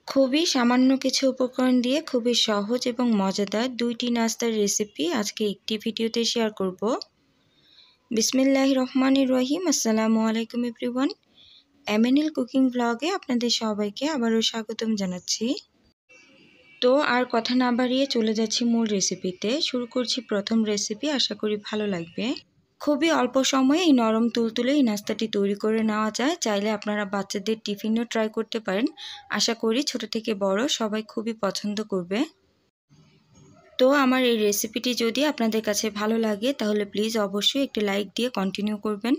খুবই সামান্য কিছু উপকরণ দিয়ে খুবই সহজ এবং মজাদার দুইটি নাস্তার রেসিপি আজকে একটি ভিডিওতে শেয়ার করব। বিসমিল্লাহির রহমানির রহিম। আসসালামু আলাইকুম এভরিওয়ান। এমএনএল কুকিং ব্লগে আপনাদের সবাইকে আবারও স্বাগতম জানাচ্ছি। তো আর কথা না বাড়িয়ে চলে যাচ্ছি মূল রেসিপিতে। শুরু করছি প্রথম রেসিপি, আশা করি ভালো লাগবে। খুবই অল্প সময়ে এই নরম তুলতুলে এই নাস্তাটি তৈরি করে নেওয়া যায়। চাইলে আপনারা বাচ্চাদের টিফিনও ট্রাই করতে পারেন। আশা করি ছোট থেকে বড় সবাই খুবই পছন্দ করবে। তো আমার এই রেসিপিটি যদি আপনাদের কাছে ভালো লাগে তাহলে প্লিজ অবশ্যই একটি লাইক দিয়ে কন্টিনিউ করবেন।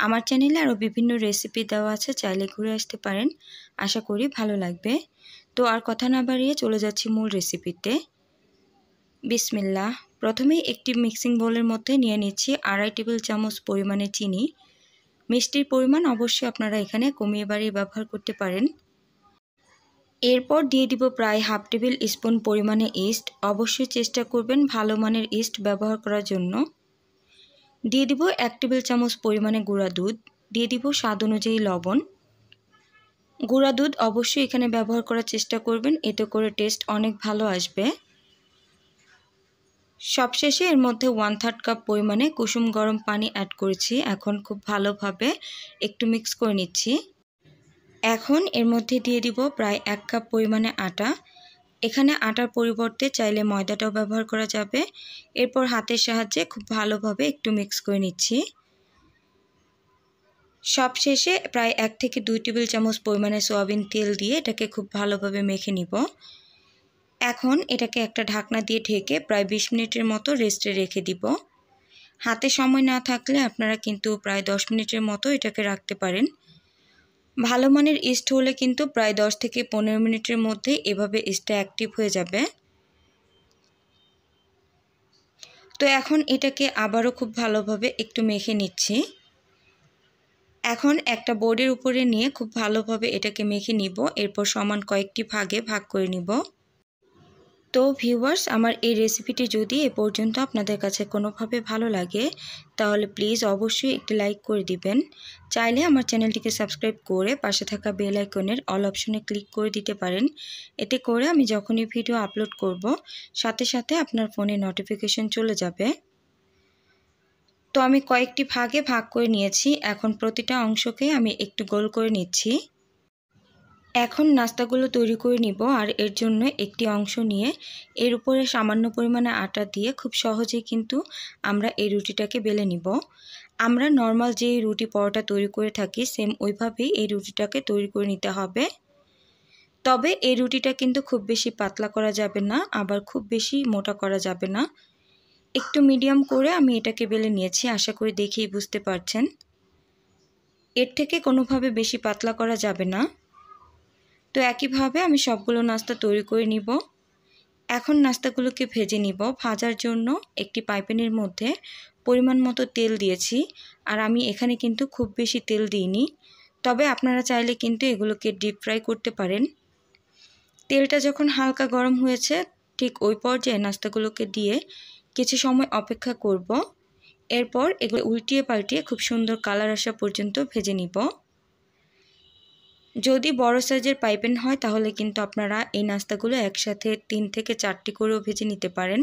আমার চ্যানেলে আরও বিভিন্ন রেসিপি দেওয়া আছে, চাইলে ঘুরে আসতে পারেন। আশা করি ভালো লাগবে। তো আর কথা না বাড়িয়ে চলে যাচ্ছি মূল রেসিপিতে। বিসমিল্লাহ। প্রথমেই একটি মিক্সিং বোলের মধ্যে নিয়ে নিচ্ছি 2.5 টেবিল চামচ পরিমাণে চিনি। মিষ্টির পরিমাণ অবশ্যই আপনারা এখানে কমিয়ে বাড়িয়ে ব্যবহার করতে পারেন। এরপর দিয়ে দিব প্রায় 1/2 টেবিল স্পুন পরিমাণে ইস্ট। অবশ্যই চেষ্টা করবেন ভালো মানের ইস্ট ব্যবহার করার জন্য। দিয়ে দিব 1 টেবিল চামচ পরিমাণে গুঁড়া দুধ। দিয়ে দিব স্বাদ অনুযায়ী লবণ। গুঁড়া দুধ অবশ্যই এখানে ব্যবহার করার চেষ্টা করবেন, এতে করে টেস্ট অনেক ভালো আসবে। সবশেষে এর মধ্যে 1/3 কাপ পরিমাণে কুসুম গরম পানি অ্যাড করেছি। এখন খুব ভালোভাবে একটু মিক্স করে নিচ্ছি। এখন এর মধ্যে দিয়ে দিব প্রায় 1 কাপ পরিমাণে আটা। এখানে আটার পরিবর্তে চাইলে ময়দাটাও ব্যবহার করা যাবে। এরপর হাতের সাহায্যে খুব ভালোভাবে একটু মিক্স করে নিচ্ছি। সবশেষে প্রায় 1 থেকে 2 টেবিল চামচ পরিমাণে সয়াবিন তেল দিয়ে এটাকে খুব ভালোভাবে মেখে নিব। এখন এটাকে একটা ঢাকনা দিয়ে ঢেকে প্রায় 20 মিনিটের মতো রেস্টে রেখে দিব। হাতে সময় না থাকলে আপনারা কিন্তু প্রায় 10 মিনিটের মতো এটাকে রাখতে পারেন। ভালো মানের ইস্ট হলে কিন্তু প্রায় 10 থেকে 15 মিনিটের মধ্যে এভাবে ইস্টটা অ্যাক্টিভ হয়ে যাবে। তো এখন এটাকে আবারও খুব ভালোভাবে একটু মেখে নিচ্ছি। এখন একটা বোর্ডের উপরে নিয়ে খুব ভালোভাবে এটাকে মেখে নিব। এরপর সমান কয়েকটি ভাগে ভাগ করে নিব। তো ভিউয়ার্স, আমার এই রেসিপিটি যদি এ পর্যন্ত আপনাদের কাছে কোনোভাবে ভালো লাগে তাহলে প্লিজ অবশ্যই একটি লাইক করে দিবেন। চাইলে আমার চ্যানেলটিকে সাবস্ক্রাইব করে পাশে থাকা বেল আইকনের অল অপশনে ক্লিক করে দিতে পারেন। এতে করে আমি যখনই ভিডিও আপলোড করব সাথে সাথে আপনার ফোনে নোটিফিকেশন চলে যাবে। তো আমি কয়েকটি ভাগে ভাগ করে নিয়েছি। এখন প্রতিটা অংশকে আমি একটু গোল করে নিচ্ছি। এখন নাস্তাগুলো তৈরি করে নিব, আর এর জন্য একটি অংশ নিয়ে এর উপরে সামান্য পরিমাণে আটা দিয়ে খুব সহজেই কিন্তু আমরা এই রুটিটাকে বেলে নিব। আমরা নর্মাল যে রুটি পরোটা তৈরি করে থাকি সেম ওইভাবেই এই রুটিটাকে তৈরি করে নিতে হবে। তবে এই রুটিটা কিন্তু খুব বেশি পাতলা করা যাবে না, আবার খুব বেশি মোটা করা যাবে না। একটু মিডিয়াম করে আমি এটাকে বেলে নিয়েছি, আশা করি দেখেই বুঝতে পারছেন। এর থেকে কোনোভাবে বেশি পাতলা করা যাবে না। তো একইভাবে আমি সবগুলো নাস্তা তৈরি করে নিব। এখন নাস্তাগুলোকে ভেজে নিব। ভাজার জন্য একটি পাইপ্যানের মধ্যে পরিমাণ মতো তেল দিয়েছি, আর আমি এখানে কিন্তু খুব বেশি তেল দিইনি। তবে আপনারা চাইলে কিন্তু এগুলোকে ডিপ ফ্রাই করতে পারেন। তেলটা যখন হালকা গরম হয়েছে ঠিক ওই পর্যায়ে নাস্তাগুলোকে দিয়ে কিছু সময় অপেক্ষা করব। এরপর এগুলো উল্টিয়ে পাল্টিয়ে খুব সুন্দর কালার আসা পর্যন্ত ভেজে নিব। যদি বড় সাইজের পাইপেন হয় তাহলে কিন্তু আপনারা এই নাস্তাগুলো একসাথে 3 থেকে 4টি করেও ভেজে নিতে পারেন।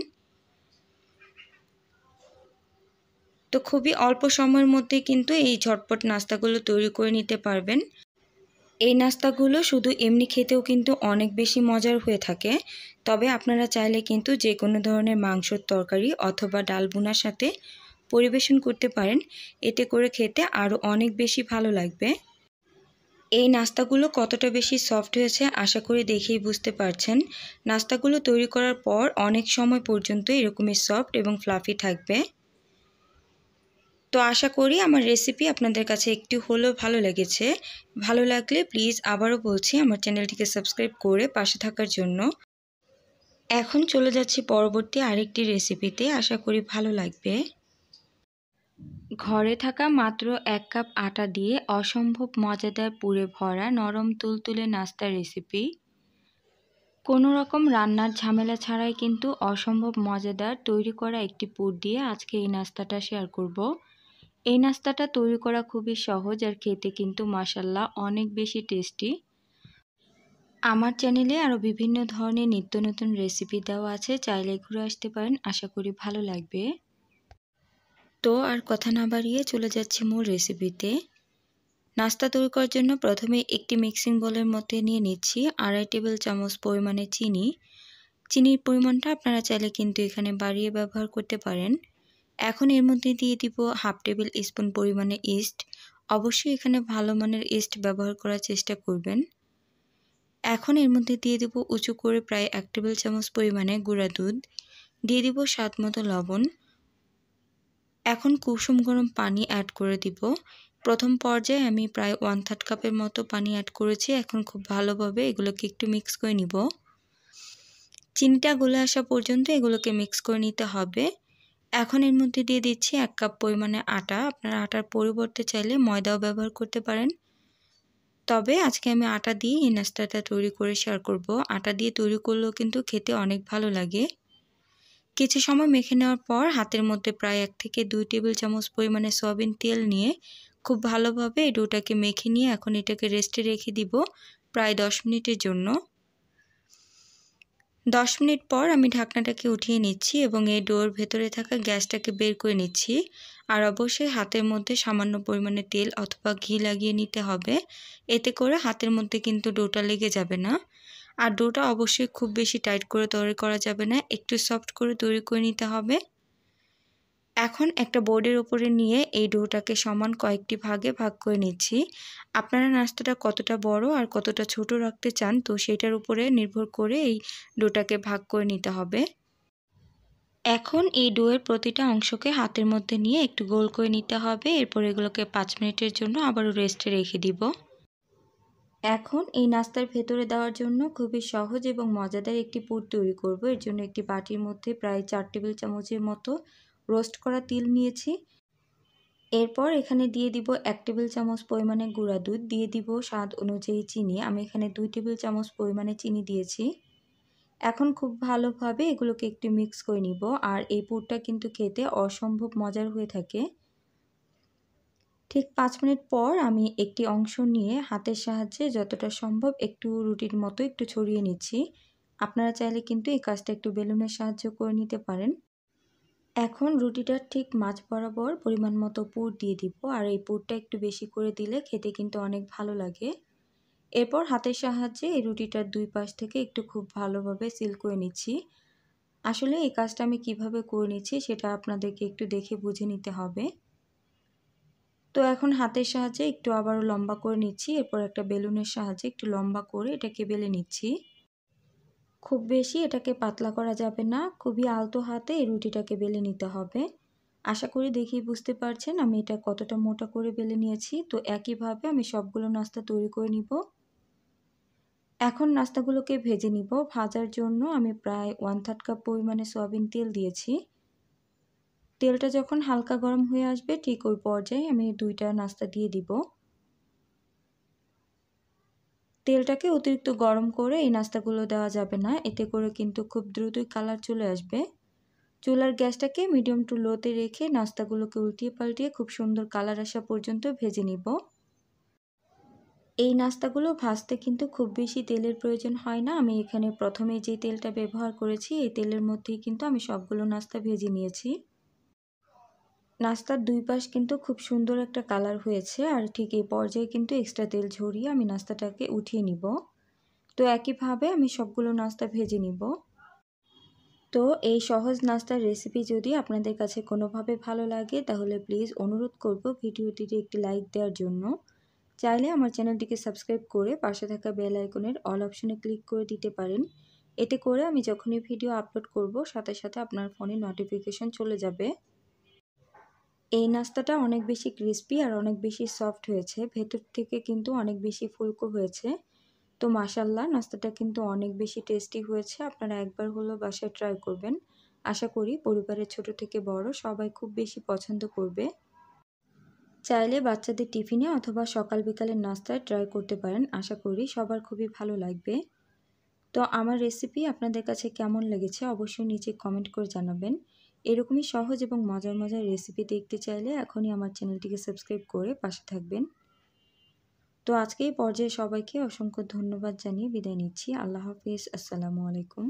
তো খুবই অল্প সময়ের মধ্যে কিন্তু এই ঝটপট নাস্তাগুলো তৈরি করে নিতে পারবেন। এই নাস্তাগুলো শুধু এমনি খেতেও কিন্তু অনেক বেশি মজার হয়ে থাকে। তবে আপনারা চাইলে কিন্তু যে কোনো ধরনের মাংসের তরকারি অথবা ডাল ভুনার সাথে পরিবেশন করতে পারেন। এতে করে খেতে আরও অনেক বেশি ভালো লাগবে। এই নাস্তাগুলো কতটা বেশি সফট হয়েছে আশা করি দেখেই বুঝতে পারছেন। নাস্তাগুলো তৈরি করার পর অনেক সময় পর্যন্ত এরকমই সফট এবং ফ্লাফি থাকবে। তো আশা করি আমার রেসিপি আপনাদের কাছে একটু হলেও ভালো লেগেছে। ভালো লাগলে প্লিজ আবারও বলছি আমার চ্যানেলটিকে সাবস্ক্রাইব করে পাশে থাকার জন্য। এখন চলে যাচ্ছি পরবর্তী আরেকটি রেসিপিতে, আশা করি ভালো লাগবে। ঘরে থাকা মাত্র 1 কাপ আটা দিয়ে অসম্ভব মজাদার পুরে ভরা নরম তুলতুলে নাস্তার রেসিপি। কোনো রকম রান্নার ঝামেলা ছাড়াই কিন্তু অসম্ভব মজাদার তৈরি করা একটি পুর দিয়ে আজকে এই নাস্তাটা শেয়ার করব। এই নাস্তাটা তৈরি করা খুবই সহজ আর খেতে কিন্তু মাশাআল্লাহ অনেক বেশি টেস্টি। আমার চ্যানেলে আরও বিভিন্ন ধরনের নিত্য নতুন রেসিপি দেওয়া আছে, চাইলে ঘুরে আসতে পারেন। আশা করি ভালো লাগবে। তো আর কথা না বাড়িয়ে চলে যাচ্ছি মূল রেসিপিতে। নাস্তা তৈরি করার জন্য প্রথমে একটি মিক্সিং বোলের মধ্যে নিয়ে নিচ্ছি 2.5 টেবিল চামচ পরিমাণে চিনি। চিনির পরিমাণটা আপনারা চাইলে কিন্তু এখানে বাড়িয়ে ব্যবহার করতে পারেন। এখন এর মধ্যে দিয়ে দিব 1/2 টেবিল স্পুন পরিমাণে ইস্ট। অবশ্যই এখানে ভালো মানের ইস্ট ব্যবহার করার চেষ্টা করবেন। এখন এর মধ্যে দিয়ে দিব উঁচু করে প্রায় 1 টেবিল চামচ পরিমাণে গুঁড়া দুধ, দিয়ে দিব স্বাদ মতো লবণ। এখন কুসুম গরম পানি অ্যাড করে দিব। প্রথম পর্যায়ে আমি প্রায় 1/3 কাপের মতো পানি অ্যাড করেছি। এখন খুব ভালোভাবে এগুলোকে একটু মিক্স করে নিব। চিনিটা গলে আসা পর্যন্ত এগুলোকে মিক্স করে নিতে হবে। এখন এর মধ্যে দিয়ে দিচ্ছি 1 কাপ পরিমাণে আটা। আপনারা আটার পরিবর্তে চাইলে ময়দাও ব্যবহার করতে পারেন। তবে আজকে আমি আটা দিয়ে এই নাস্তাটা তৈরি করে শেয়ার করব। আটা দিয়ে তৈরি করলেও কিন্তু খেতে অনেক ভালো লাগে। কিছু সময় মেখে নেওয়ার পর হাতের মধ্যে প্রায় 1 থেকে 2 টেবিল চামচ পরিমাণে সয়াবিন তেল নিয়ে খুব ভালোভাবে এই ডোটাকে মেখে নিয়ে এখন এটাকে রেস্টে রেখে দিব প্রায় 10 মিনিটের জন্য। 10 মিনিট পর আমি ঢাকনাটাকে উঠিয়ে নিচ্ছি এবং এই ডোর ভেতরে থাকা গ্যাসটাকে বের করে নিচ্ছি। আর অবশ্যই হাতের মধ্যে সামান্য পরিমাণে তেল অথবা ঘি লাগিয়ে নিতে হবে। এতে করে হাতের মধ্যে কিন্তু ডোটা লেগে যাবে না। আর ডোটা অবশ্যই খুব বেশি টাইট করে তৈরি করা যাবে না, একটু সফট করে তৈরি করে নিতে হবে। এখন একটা বোর্ডের উপরে নিয়ে এই ডোটাকে সমান কয়েকটি ভাগে ভাগ করে নিচ্ছি। আপনারা নাস্তাটা কতটা বড় আর কতটা ছোট রাখতে চান তো সেটার উপরে নির্ভর করে এই ডোটাকে ভাগ করে নিতে হবে। এখন এই ডোয়ের প্রতিটা অংশকে হাতের মধ্যে নিয়ে একটু গোল করে নিতে হবে। এরপর এগুলোকে 5 মিনিটের জন্য আবারও রেস্টে রেখে দিব। এখন এই নাস্তার ভেতরে দেওয়ার জন্য খুবই সহজ এবং মজাদার একটি পুর তৈরি করব। এর জন্য একটি বাটির মধ্যে প্রায় 4 টেবিল চামচের মতো রোস্ট করা তিল নিয়েছি। এরপর এখানে দিয়ে দিব 1 টেবিল চামচ পরিমাণে গুঁড়া দুধ, দিয়ে দিব স্বাদ অনুযায়ী চিনি। আমি এখানে 2 টেবিল চামচ পরিমাণে চিনি দিয়েছি। এখন খুব ভালোভাবে এগুলোকে একটু মিক্স করে নিব। আর এই পুরটা কিন্তু খেতে অসম্ভব মজার হয়ে থাকে। ঠিক 5 মিনিট পর আমি একটি অংশ নিয়ে হাতের সাহায্যে যতটা সম্ভব একটু রুটির মতো একটু ছড়িয়ে নিচ্ছি। আপনারা চাইলে কিন্তু এই কাজটা একটু বেলুনের সাহায্যে করে নিতে পারেন। এখন রুটিটার ঠিক মাঝ বরাবর পরিমাণ মতো পুর দিয়ে দিব। আর এই পুরটা একটু বেশি করে দিলে খেতে কিন্তু অনেক ভালো লাগে। এরপর হাতের সাহায্যে এই রুটিটার দুই পাশ থেকে একটু খুব ভালোভাবে সিল করে নিচ্ছি। আসলে এই কাজটা আমি কিভাবে করে নিচ্ছি সেটা আপনাদেরকে একটু দেখে বুঝে নিতে হবে। তো এখন হাতের সাহায্যে একটু আবারও লম্বা করে নিচ্ছি। এরপর একটা বেলুনের সাহায্যে একটু লম্বা করে এটাকে বেলে নিচ্ছি। খুব বেশি এটাকে পাতলা করা যাবে না, খুবই আলতো হাতে এই রুটিটাকে বেলে নিতে হবে। আশা করি দেখেই বুঝতে পারছেন আমি এটা কতটা মোটা করে বেলে নিয়েছি। তো একইভাবে আমি সবগুলো নাস্তা তৈরি করে নিব। এখন নাস্তাগুলোকে ভেজে নিব। ভাজার জন্য আমি প্রায় 1/3 কাপ পরিমাণে সয়াবিন তেল দিয়েছি। তেলটা যখন হালকা গরম হয়ে আসবে ঠিক ওই পর্যায়ে আমি 2টা নাস্তা দিয়ে দিব। তেলটাকে অতিরিক্ত গরম করে এই নাস্তাগুলো দেওয়া যাবে না, এতে করে কিন্তু খুব দ্রুতই কালার চলে আসবে। চুলার গ্যাসটাকে মিডিয়াম টু লোতে রেখে নাস্তাগুলোকে উল্টিয়ে পাল্টিয়ে খুব সুন্দর কালার আসা পর্যন্ত ভেজে নিব। এই নাস্তাগুলো ভাজতে কিন্তু খুব বেশি তেলের প্রয়োজন হয় না। আমি এখানে প্রথমে যে তেলটা ব্যবহার করেছি এই তেলের মধ্যেই কিন্তু আমি সবগুলো নাস্তা ভেজে নিয়েছি। নাস্তার দুই পাশ কিন্তু খুব সুন্দর একটা কালার হয়েছে। আর ঠিক এই পর্যায়ে কিন্তু এক্সট্রা তেল ঝরিয়ে আমি নাস্তাটাকে উঠিয়ে নিব। তো একইভাবে আমি সবগুলো নাস্তা ভেজে নিব। তো এই সহজ নাস্তার রেসিপি যদি আপনাদের কাছে কোনোভাবে ভালো লাগে তাহলে প্লিজ অনুরোধ করব ভিডিওটিতে একটি লাইক দেওয়ার জন্য। চাইলে আমার চ্যানেলটিকে সাবস্ক্রাইব করে পাশে থাকা বেল আইকনের অল অপশনে ক্লিক করে দিতে পারেন। এতে করে আমি যখনই ভিডিও আপলোড করব সাথে সাথে আপনার ফোনে নোটিফিকেশন চলে যাবে। এই নাস্তাটা অনেক বেশি ক্রিস্পি আর অনেক বেশি সফট হয়েছে, ভেতর থেকে কিন্তু অনেক বেশি ফুলকো হয়েছে। তো মাশাআল্লাহ নাস্তাটা কিন্তু অনেক বেশি টেস্টি হয়েছে। আপনারা একবার হলেও বাসায় ট্রাই করবেন। আশা করি পরিবারের ছোট থেকে বড় সবাই খুব বেশি পছন্দ করবে। চাইলে বাচ্চাদের টিফিনে অথবা সকাল বিকালের নাস্তায় ট্রাই করতে পারেন। আশা করি সবার খুবই ভালো লাগবে। তো আমার রেসিপি আপনাদের কাছে কেমন লেগেছে অবশ্যই নিচে কমেন্ট করে জানাবেন। এরকমই সহজ এবং মজার মজার রেসিপি দেখতে চাইলে এখনই আমার চ্যানেলটিকে সাবস্ক্রাইব করে পাশে থাকবেন। তো আজকে এই পর্যায়ে সবাইকে অসংখ্য ধন্যবাদ জানিয়ে বিদায় নিচ্ছি। আল্লাহ হাফিজ। আসসালামু আলাইকুম।